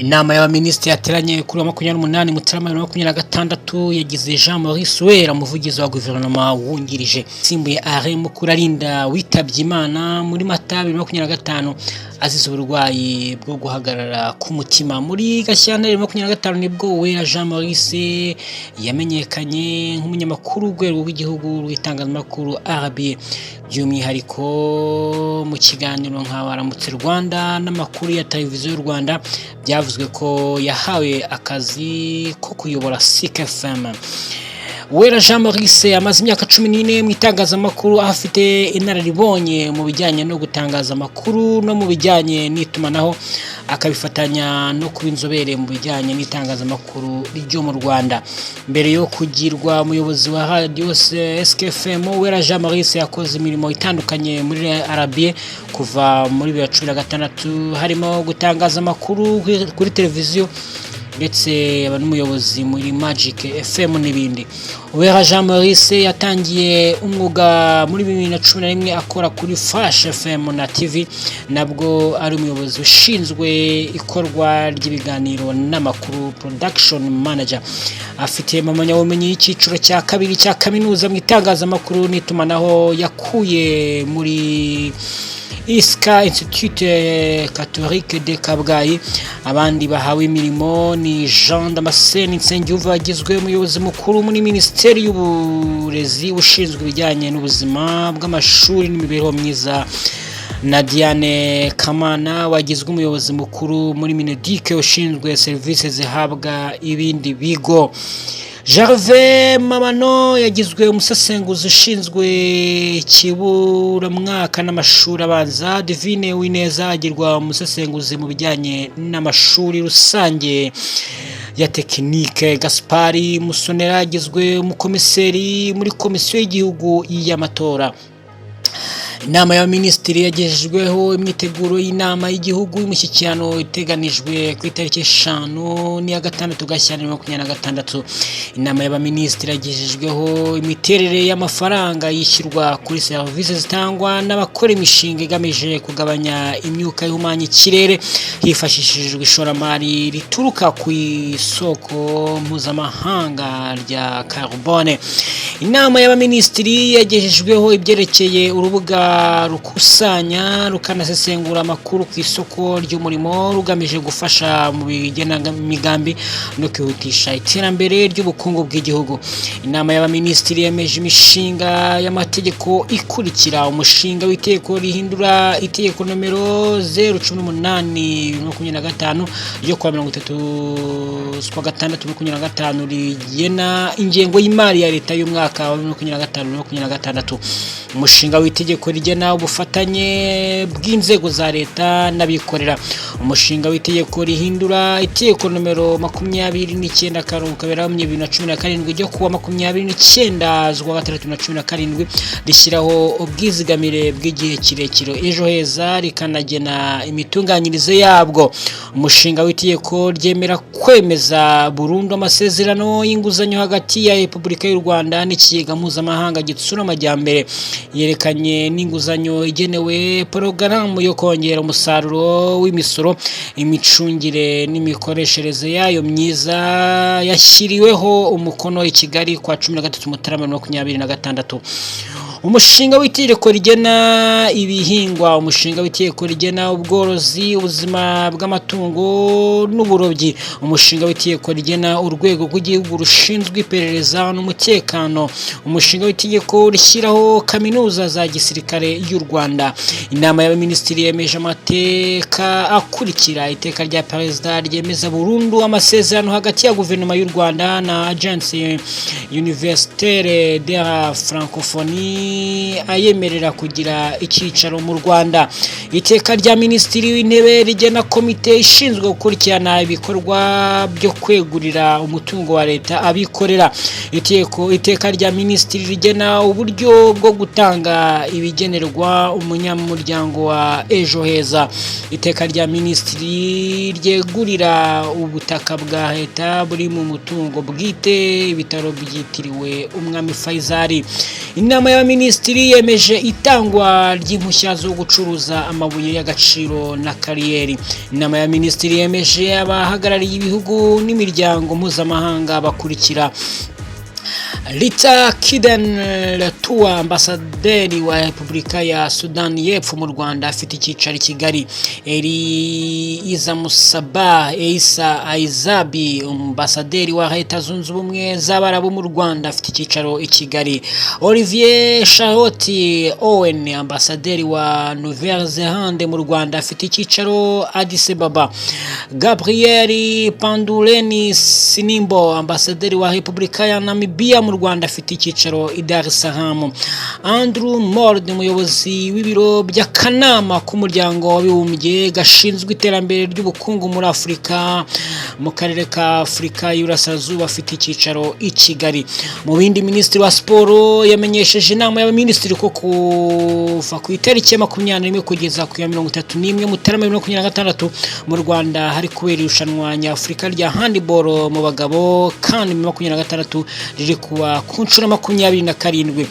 Inama y'abaminisitiri yateranye kuri 28 Mutarama 2026 yagize Jean Maurice Uwera umuvugizi wa guverinoma wungirije simbuye Alain Mukurarinda witabye Imana muri Mata 2025 azize uburwayi bwo guhagarara ku mutima. Muri Gashyantare 2025 nibwo Uwera Jean Maurice yamenyekanye nk'umunyamakuru w'urwego rw'igihugu rw'itangazamakuru RBA, by'umwihariko mu kiganiro nka Waramutse Rwanda n'amakuru ya televiziyo y'u Rwanda byavuzwe ko yahawe akazi ko kuyobora Sik FM. Uwera Jean Maurice amaze imyaka 14 mu itangazamakuru, afite inararibonye mu bijyanye no gutangaza amakuru no mu bijyanye n'itumanaho, akabifatanya no kuba inzobere mu bijyanye n'itangazamakuru ryo mu Rwanda. Mbere yo kugirwa umuyobozi wa radio Sik FM, Uwera Jean Maurice yakoze imirimo itandukanye muri RBA kuva muri 2016, harimo gutangaza amakuru kuri televiziyo ndetse n'umuyobozi muri Magic FM n'ibindi. Uwera Jean Maurice yatangiye umwuga muri 2011 akora kuri Flash FM na TV, nabwo ari umuyobozi ushinzwe ikorwa ry'ibiganiro n'amakuru production manager. Afite impamyabumenyi y'ikiciro cya kabiri cya kaminuza mu itangazamakuru n'itumanaho yakuye muri ISCA Institute Catholique de Kabgayi. Abandi bahawe imirimo ni Jean Damascene Nsengiyumva wagizwe umuyobozi mukuru muri Minisiteri y'Uburezi ushinzwe ibijyanye n'ubuzima bw'amashuri n'imibereho myiza, na Diane Kamana wagizwe umuyobozi mukuru muri Mineduc ushinzwe serivisi zihabwa ibindi bigo. Gervais Mamano yagizwe umusesenguzi ushinzwe kiburamwaka n'amashuri abanza. Divine Wineza agirwa umusesenguzi mu bijyanye n'amashuri rusange ya tekinike. Gaspari Musonera agizwe umukomiseri muri komisiyo y'igihugu y'amatora. Inama y'abaminisitiri yagejejweho imyiteguro y'inama y'igihugu y'umushyikirano iteganijwe ku itariki 5 n'iya 6 Gashyantare 2026. Inama y'abaminisitiri yagejejweho imiterere y'amafaranga yishyurwa kuri serivisi zitangwa n'abakora imishinga igamije kugabanya imyuka ihumanya ikirere hifashishijwe ishoramari rituruka ku isoko mpuzamahanga rya carbone. Inama y'abaminisitiri yagejejweho ibyerekeye urubuga rukusanya rukanasesengura amakuru ku isoko ry'umurimo rugamije gufasha mu migambi no kwihutisha iterambere ry'ubukungu bw'igihugu. Inama y'abaminisitiri yemeje imishinga y'amategeko ikurikira: umushinga w'itegeko rihindura itegeko nomero 018/2025 ryo kwa 30/6/2025 rigena ingengo y'imari ya leta y'umwaka wa 2025-2026. Umushinga w'itegeko rigena ubufatanye bw'inzego za leta n'abikorera. Umushinga w'itegeko rihindura itegeko nomero 29/2017 ryo kuwa 29/6/2017 rishyiraho ubwizigamire bw'igihe kirekire ejo heza rikanagena imitunganyirize yabwo. Umushinga w'itegeko ryemera kwemeza burundu amasezerano y'inguzanyo hagati ya Repubulika y'u Rwanda n'ikigega mpuzamahanga gitsura amajyambere yerekanye n'inguzanyo igenewe porogaramu yo kongera umusaruro w'imisoro, imicungire n'imikoreshereze yayo myiza yashyiriweho umukono i Kigali kwa 13 Mutarama 2026. Umushinga w'itegeko rigena ibihingwa. Umushinga w'itegeko rigena ubworozi, ubuzima bw'amatungo n'uburobyi. Umushinga w'itegeko rigena urwego rw'igihugu rushinzwe iperereza n'umutekano. Umushinga w'itegeko rishyiraho kaminuza za gisirikare y'u Rwanda. Inama y'abaminisitiri yemeje amateka akurikira: iteka rya perezida ryemeza burundu amasezerano hagati ya guverinoma y'u Rwanda na Agence Universitaire de la Francophonie ayemerera kugira icyicaro mu Rwanda. Iteka rya minisitiri w'intebe rigena komite ishinzwe gukurikirana ibikorwa byo kwegurira umutungo wa leta abikorera. Iteka rya minisitiri rigena uburyo bwo gutanga ibigenerwa umunyamuryango wa ejo heza. Iteka rya minisitiri ryegurira ubutaka bwa leta buri mu mutungo bwite ibitaro byitiriwe umwami Faisal. Inama y'abaminisitiri y'abaminisitiri yemeje itangwa ry'impushya zo gucuruza amabuye y'agaciro na kariyeri. Inama y'abaminisitiri yemeje abahagarariye ibihugu n'imiryango mpuzamahanga bakurikira: Rita Kiden Latua, ambasaderi wa Repubulika ya Sudani y'Epfo mu Rwanda, afite icyicaro i Kigali. Iza Musaba Eisa Aizabi, ambasaderi wa Leta Zunze Ubumwe z'Abarabu mu Rwanda, afite icyicaro i Kigali. Olivier Charlotte Owen, ambasaderi wa Nouvelle-Zélande mu Rwanda, afite icyicaro Addis Ababa. Gabriel Panduleni Sinimbo, ambasaderi wa Repubulika ya Namibia mu Rwanda, afite icyicaro i Dar es Salaam. Andrew Mord, umuyobozi w'ibiro by'akanama k'umuryango w'abibumbye gashinzwe iterambere ry'ubukungu muri Afurika mu karere ka Afurika y'Iburasirazuba, afite icyicaro i Kigali. Mu bindi, minisitiri wa siporo yamenyesheje inama y'abaminisitiri ko kuva ku itariki ya 21 kugeza ku ya 31 Mutarama 2026 mu Rwanda hari kubera irushanwa nyafurika rya handball mu bagabo, kandi 2026 riri kuwa ku nshuro 27.